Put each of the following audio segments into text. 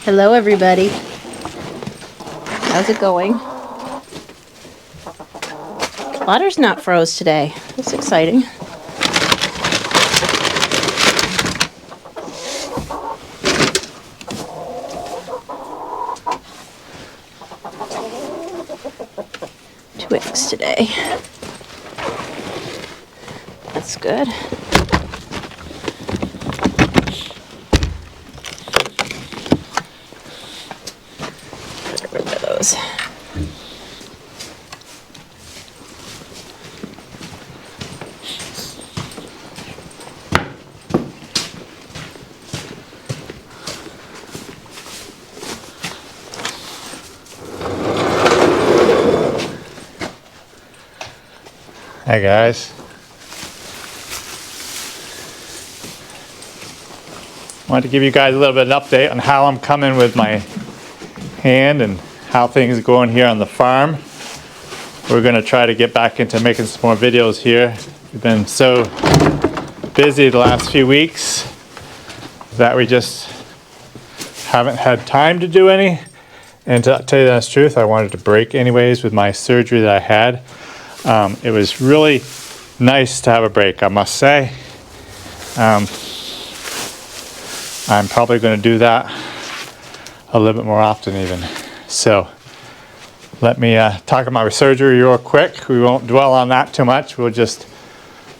Hello everybody. How's it going? Water's not froze today. That's exciting. Two eggs today. That's good. Get rid of those. Hi guys. Wanted to give you guys a little bit of an update on how I'm coming with my hand and how things are going here on the farm. We're going to try to get back into making some more videos here. We've been so busy the last few weeks that we just haven't had time to do any. And to tell you the honest truth, I wanted to break anyways with my surgery that I had. It was really nice to have a break, I must say. I'm probably going to do that a little bit more often even. So let me talk about my surgery real quick. We won't dwell on that too much. We'll just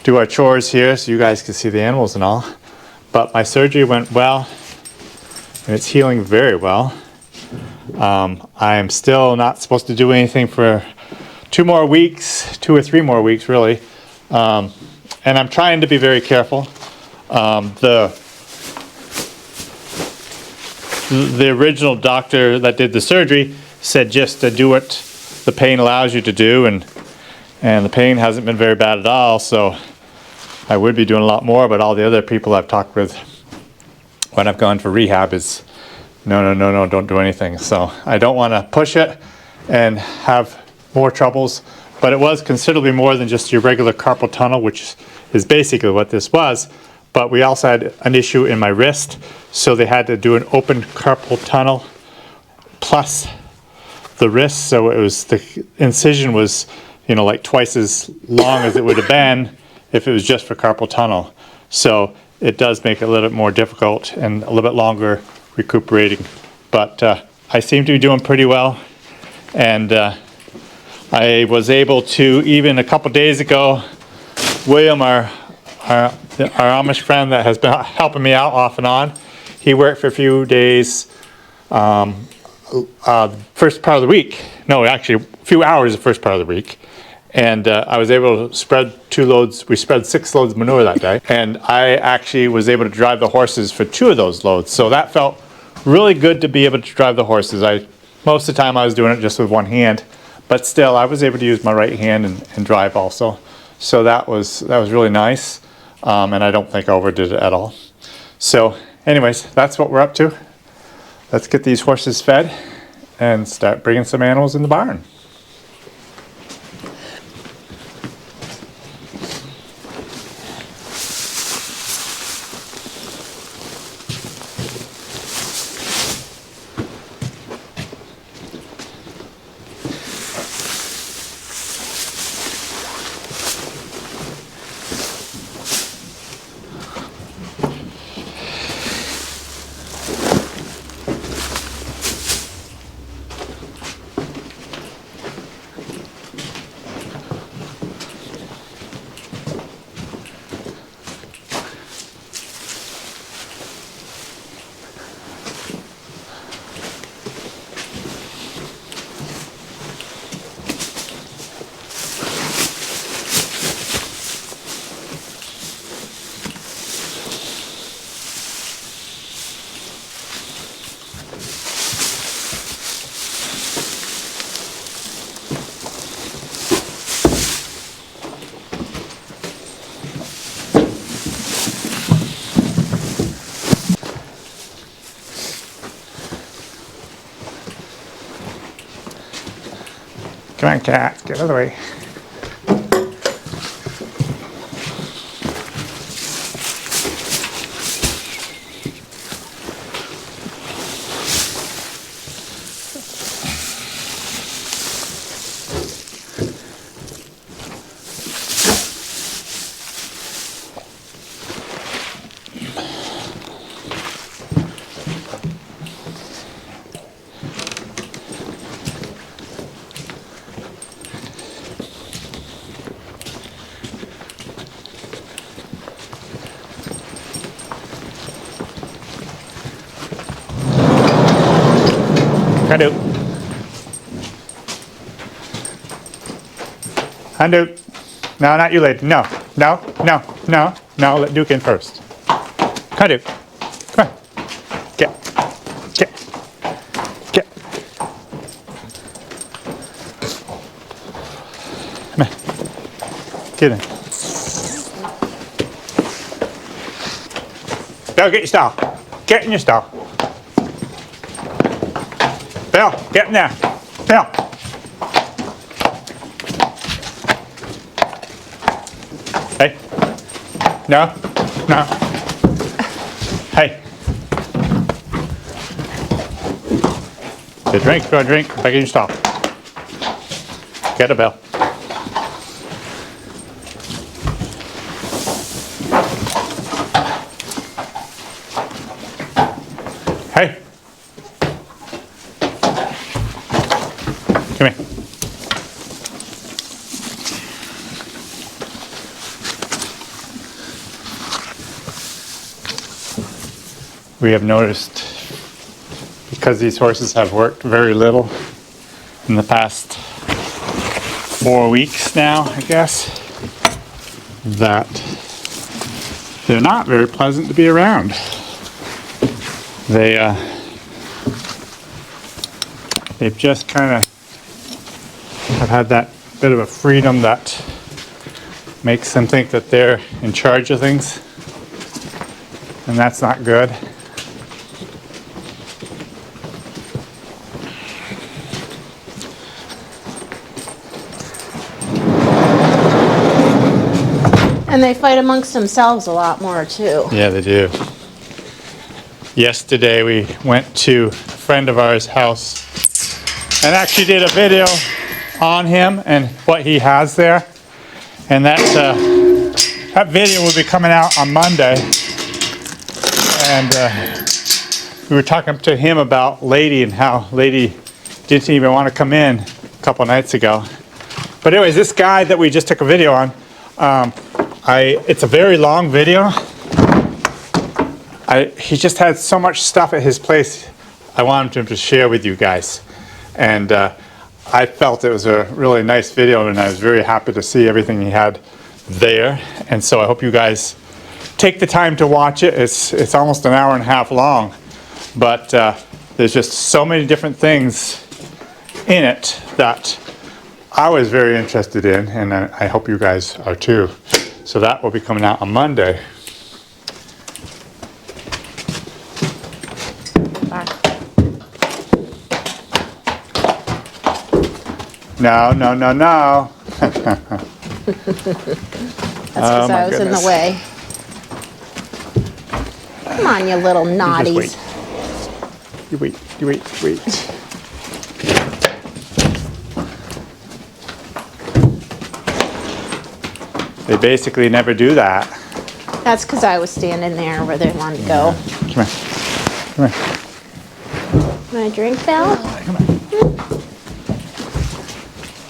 do our chores here so you guys can see the animals and all. But my surgery went well and it's healing very well. I am still not supposed to do anything for 2 more weeks, 2 or 3 more weeks really. And I'm trying to be very careful. The original doctor that did the surgery said just to do what the pain allows you to do, and the pain hasn't been very bad at all, so I would be doing a lot more, but all the other people I've talked with when I've gone for rehab is no, don't do anything. So I don't want to push it and have more troubles, but it was considerably more than just your regular carpal tunnel, which is basically what this was. But we also had an issue in my wrist, so they had to do an open carpal tunnel plus the wrist, so it was, the incision was, you know, like twice as long as it would have been if it was just for carpal tunnel. So it does make it a little bit more difficult and a little bit longer recuperating. But I seem to be doing pretty well, and I was able to, even a couple days ago, William, our Amish friend that has been helping me out off and on, he worked for a few days, first part of the week. No, actually a few hours the first part of the week. And I was able to spread 2 loads, we spread 6 loads of manure that day. And I actually was able to drive the horses for 2 of those loads. So that felt really good to be able to drive the horses. Most of the time I was doing it just with one hand, but still I was able to use my right hand and drive also. So that was really nice. And I don't think I overdid it at all. So anyways, that's what we're up to. Let's get these horses fed and start bringing some animals in the barn. Come on, cat, get out of the way. Handu. Handu. No, not you, lady. No. No. No. No. No. Let Duke in first. Handu. Come on. Get. Get. Get. Come on. Get in. Go get your stall. Get in your stall. Bill, get in there. Bill. Hey. No. No. Hey. Go drink, go drink. Back in your stall. Get a bell. Hey. Come here. We have noticed, because these horses have worked very little in the past 4 weeks now, I guess, that they're not very pleasant to be around. They've just kind of have had that bit of a freedom that makes them think that they're in charge of things, and that's not good. And they fight amongst themselves a lot more too. Yeah, they do. Yesterday we went to a friend of ours' house and actually did a video on him and what he has there. And that video will be coming out on Monday. And we were talking to him about Lady and how Lady didn't even want to come in a couple nights ago. But anyways, this guy that we just took a video on, it's a very long video. He just had so much stuff at his place I wanted him to share with you guys. And I felt it was a really nice video, and I was very happy to see everything he had there. And so I hope you guys take the time to watch it. It's almost an hour and a half long, but there's just so many different things in it that I was very interested in, and I hope you guys are too. So that will be coming out on Monday. No, no, no, no. That's because I was in the way. Come on, you little naughties. You wait, you wait, you wait. They basically never do that. That's because I was standing there where they wanted to go. Come here. Come here. Want a drink, Belle? Come on.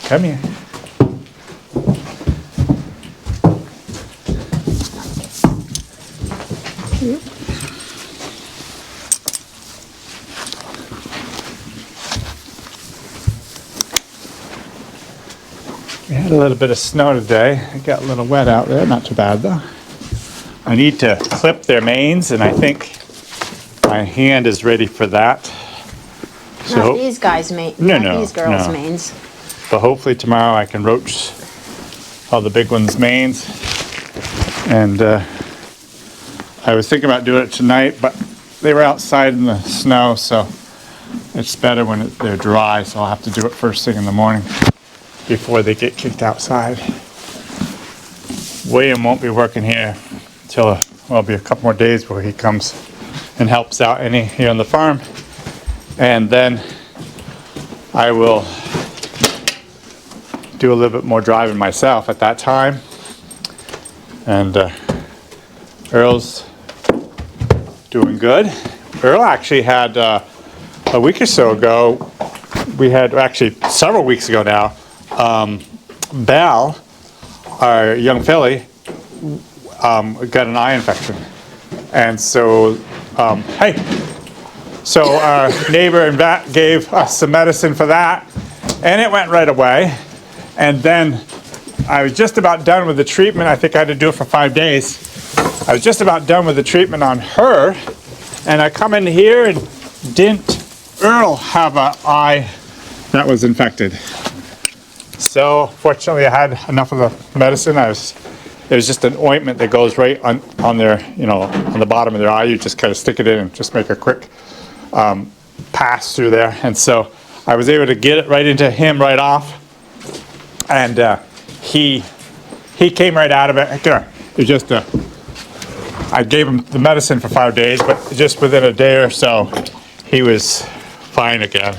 Come here. We had a little bit of snow today. It got a little wet out there, not too bad though. I need to clip their manes, and I think my hand is ready for that. Not these guys' manes. No, these girls' no. manes. But hopefully tomorrow I can roach all the big ones' manes. And I was thinking about doing it tonight, but they were outside in the snow, so it's better when they're dry, so I'll have to do it first thing in the morning before they get kicked outside. William won't be working here until, well, it'll be a couple more days before he comes and helps out here on the farm. And then I will do a little bit more driving myself at that time. And Earl's doing good. Earl actually had a week or so ago, we had actually several weeks ago now, Belle, our young filly, got an eye infection. And so, hey, So our neighbor and vet gave us some medicine for that, and it went right away. And then I was just about done with the treatment. I think I had to do it for 5 days. I was just about done with the treatment on her, and I come in here and didn't Earl have an eye that was infected. So fortunately I had enough of the medicine. There's just an ointment that goes right on their, on the bottom of their eye. You just kind of stick it in and just make a quick pass through there. And so I was able to get it right into him right off. And he came right out of it. It just, I gave him the medicine for 5 days, but just within a day or so, he was fine again.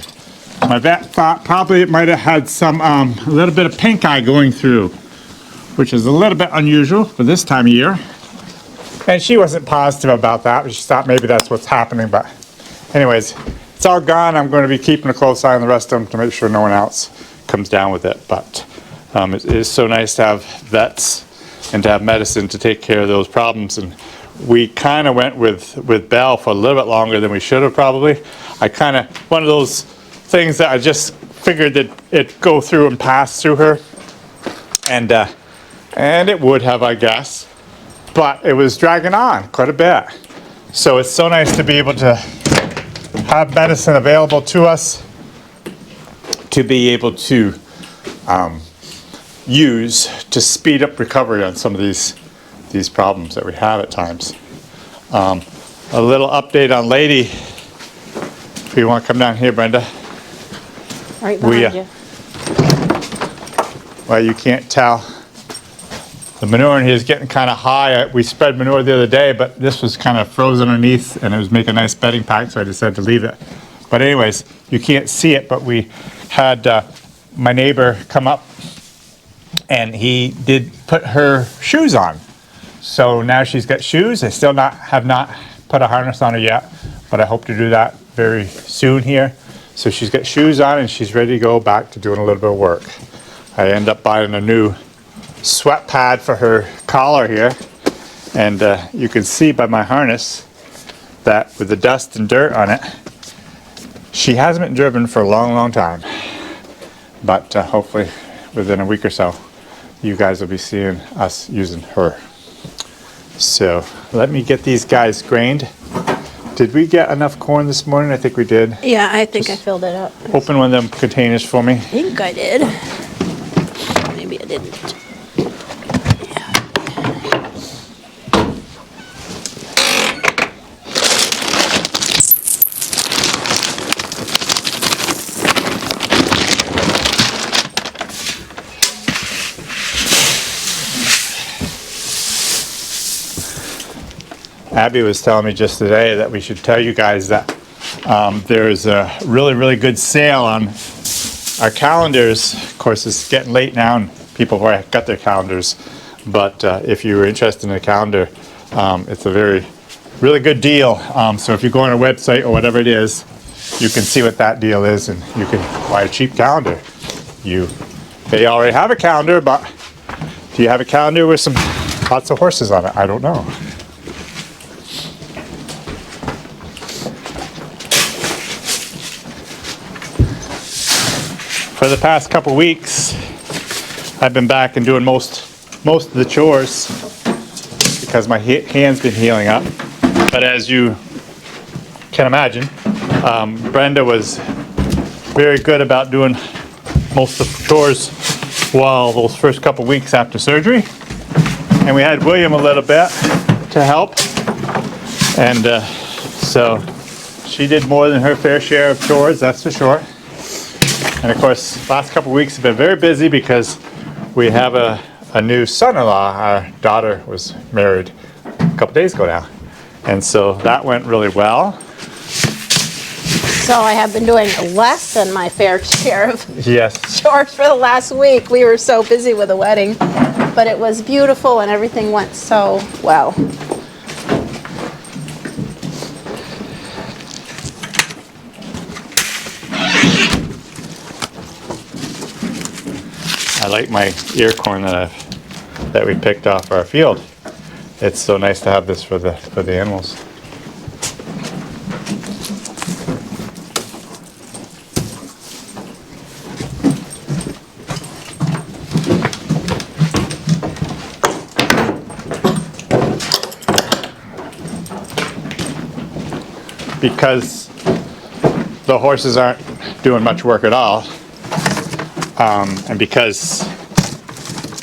My vet thought probably it might have had some, a little bit of pink eye going through, which is a little bit unusual for this time of year. And she wasn't positive about that. She thought maybe that's what's happening. But anyways, it's all gone. I'm going to be keeping a close eye on the rest of them to make sure no one else comes down with it. But it is so nice to have vets and to have medicine to take care of those problems. And we kind of went with Belle for a little bit longer than we should have probably. One of those things that I just figured that it'd go through and pass through her. And it would have, I guess. But it was dragging on quite a bit. So it's so nice to be able to have medicine available to us to be able to use to speed up recovery on some of these problems that we have at times. A little update on Lady. If you want to come down here, Brenda. Right behind you. Well, you can't tell. The manure in here is getting kind of high. We spread manure the other day, but this was kind of frozen underneath and it was making a nice bedding pack, so I decided to leave it. But anyways, you can't see it, but we had my neighbor come up and he did put her shoes on. So now she's got shoes. I still have not put a harness on her yet, but I hope to do that very soon here. So she's got shoes on and she's ready to go back to doing a little bit of work. I end up buying a new sweat pad for her collar here, and you can see by my harness that with the dust and dirt on it, she hasn't been driven for a long time, but hopefully within a week or so you guys will be seeing us using her. So let me get these guys grained. Did we get enough corn this morning? I think we did. Yeah, I think I filled it up. Open one of them containers for me. I think I did. Maybe I didn't. Abby was telling me just today that we should tell you guys that there's a really good sale on our calendars. Of course, it's getting late now and people have already got their calendars, but if you're interested in a calendar, it's a really good deal. So if you go on our website or whatever it is, you can see what that deal is and you can buy a cheap calendar. They already have a calendar, but do you have a calendar with lots of horses on it? I don't know. For the past couple weeks, I've been back and doing most of the chores because my hand's been healing up. But as you can imagine, Brenda was very good about doing most of the chores while those first couple weeks after surgery. And we had William a little bit to help. And so she did more than her fair share of chores, that's for sure. And of course, last couple of weeks have been very busy because we have a new son-in-law. Our daughter was married a couple days ago now. And so that went really well. So I have been doing less than my fair share of Yes. chores for the last week. We were so busy with the wedding, but it was beautiful and everything went so well. I like my ear corn that we picked off our field. It's so nice to have this for the animals. because the horses aren't doing much work at all, and because,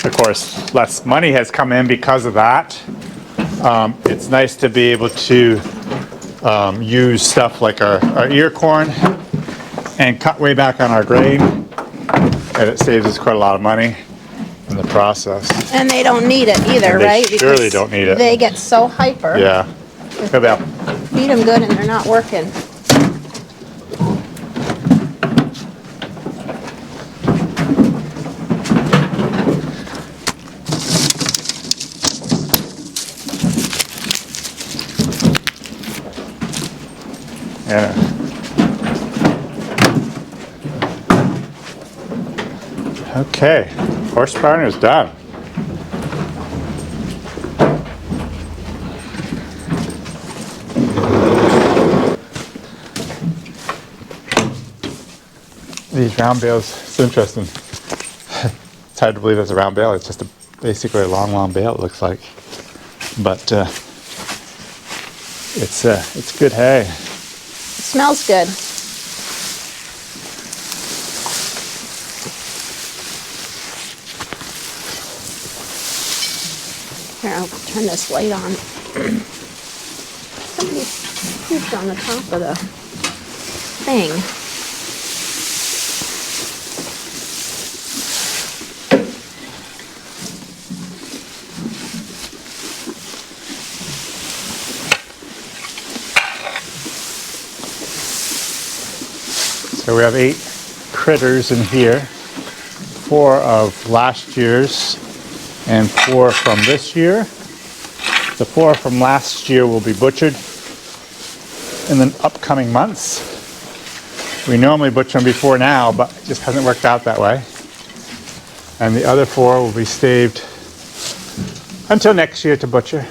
of course, less money has come in because of that, it's nice to be able to use stuff like our ear corn and cut way back on our grain, and it saves us quite a lot of money in the process. And they don't need it either, And they right? surely Because don't need it. They get so hyper. Yeah. Go back. Feed them good and they're not working. Yeah. Okay, horse barn is done. These round bales, it's interesting. It's hard to believe it's a round bale. It's just basically a long bale, it looks like. But it's good hay. It smells good. Here, I'll turn this light on. Somebody pooped on the top of the thing. So we have 8 critters in here, 4 of last year's and 4 from this year. The 4 from last year will be butchered in the upcoming months. We normally butcher them before now, but it just hasn't worked out that way. And the other 4 will be staved until next year to butcher.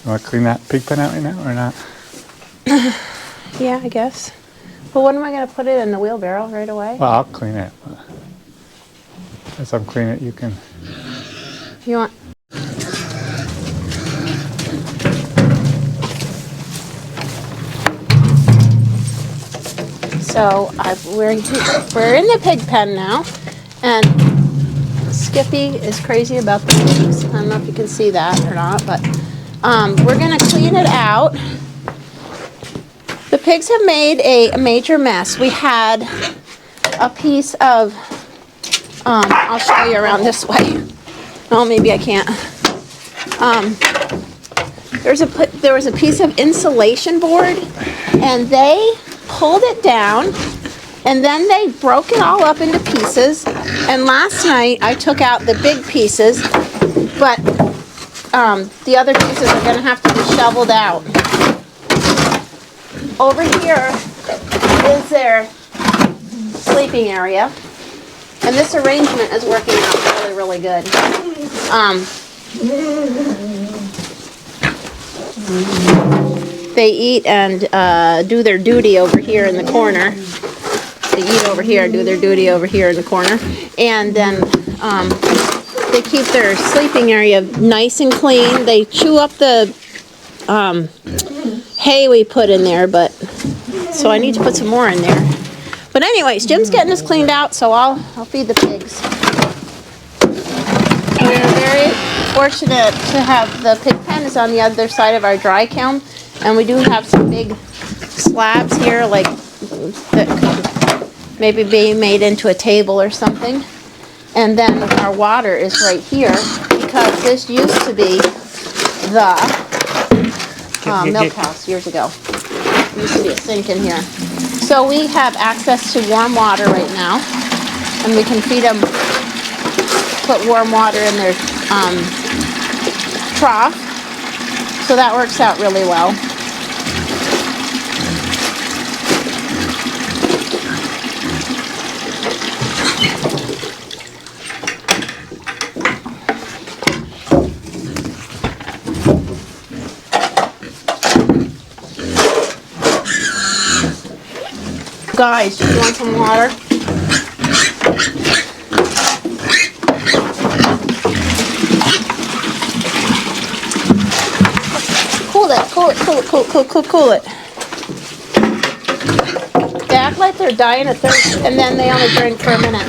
You want to clean that pig pen out right now or not? Yeah, I guess. But when am I going to put it in the wheelbarrow right away? Well, I'll clean it. As I'm cleaning it, you can. You want? So we're in the pig pen now, and Skippy is crazy about the pigs. I don't know if you can see that or not, but we're gonna clean it out. The pigs have made a major mess. We had a piece of, I'll show you around this way. Oh, maybe I can't. There was a piece of insulation board, and they pulled it down, and then they broke it all up into pieces. And last night I took out the big pieces, but the other pieces are going to have to be shoveled out. Over here is their sleeping area, and this arrangement is working out really, really good. They eat and do their duty over here in the corner. They eat over here, do their duty over here in the corner, and then they keep their sleeping area nice and clean. They chew up the hay we put in there, but so I need to put some more in there. But anyways, Jim's getting this cleaned out, so I'll feed the pigs. We're very fortunate to have the pig pen is on the other side of our dry kiln, and we do have some big slabs here, like that could maybe be made into a table or something. And then our water is right here, because this used to be the milk house years ago. There used to be a sink in here. So we have access to warm water right now, and we can feed them, put warm water in their trough. So that works out really well. Guys, do you want some water? Cool it, cool it, cool it, cool it, cool it, cool it, cool it. They act like they're dying of thirst and then they only drink for a minute.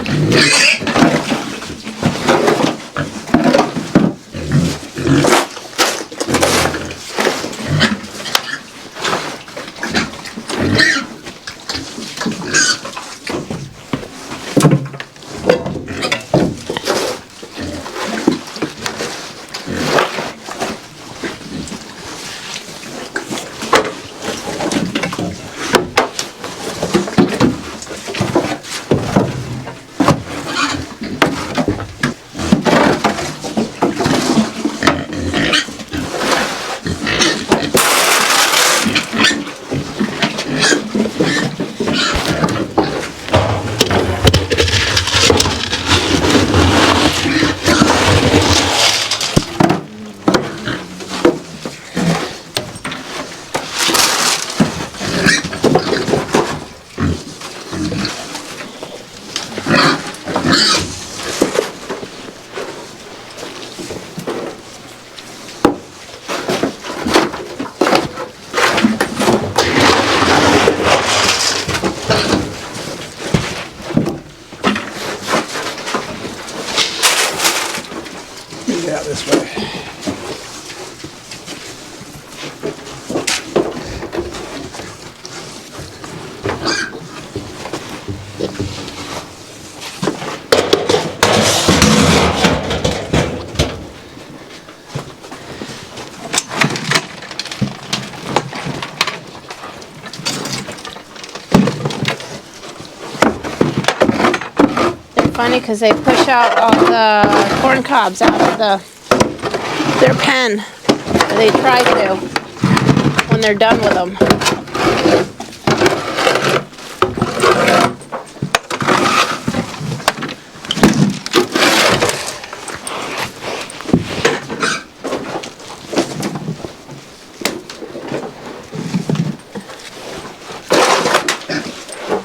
Out this way. They're funny because they push out all the corn cobs out of their pen. Or they try to when they're done with them.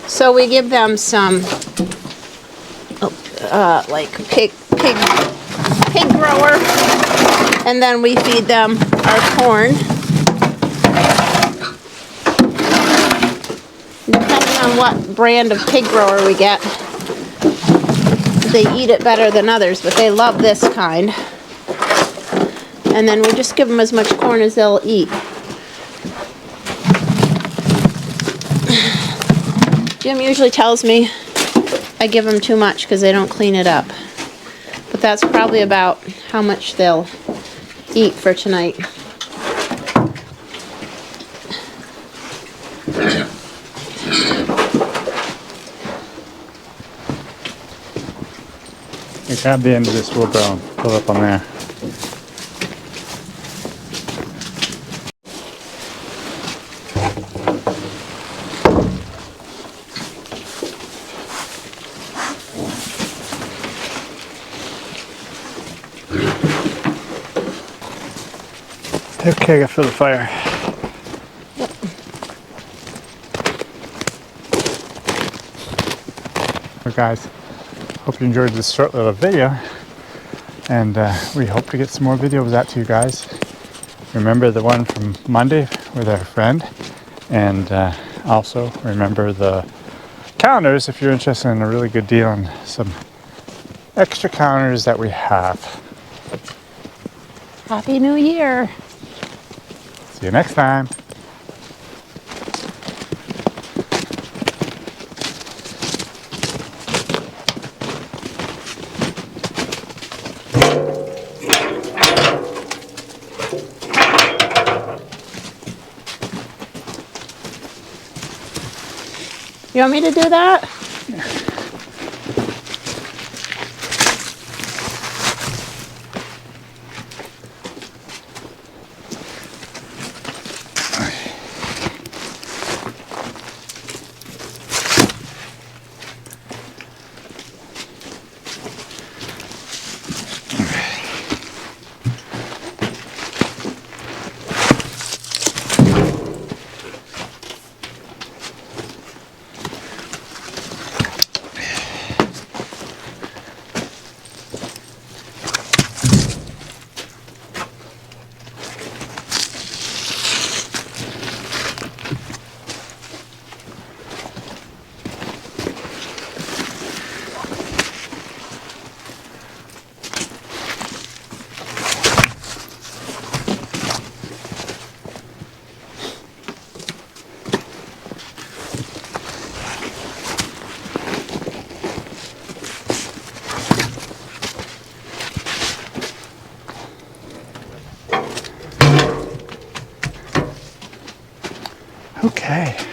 So we give them some like pig grower, and then we feed them our corn. Depending on what brand of pig grower we get, they eat it better than others, but they love this kind. And then we just give them as much corn as they'll eat. Jim usually tells me I give them too much because they don't clean it up. But that's probably about how much they'll eat for tonight. You grab the end of this wheelbarrow and pull up on there. Okay, I gotta fill the fire. Well, guys, hope you enjoyed this short little video, and we hope to get some more videos out to you guys. Remember the one from Monday with our friend, and also remember the counters if you're interested in a really good deal on some extra counters that we have. Happy New Year! See you next time. You want me to do that? Okay.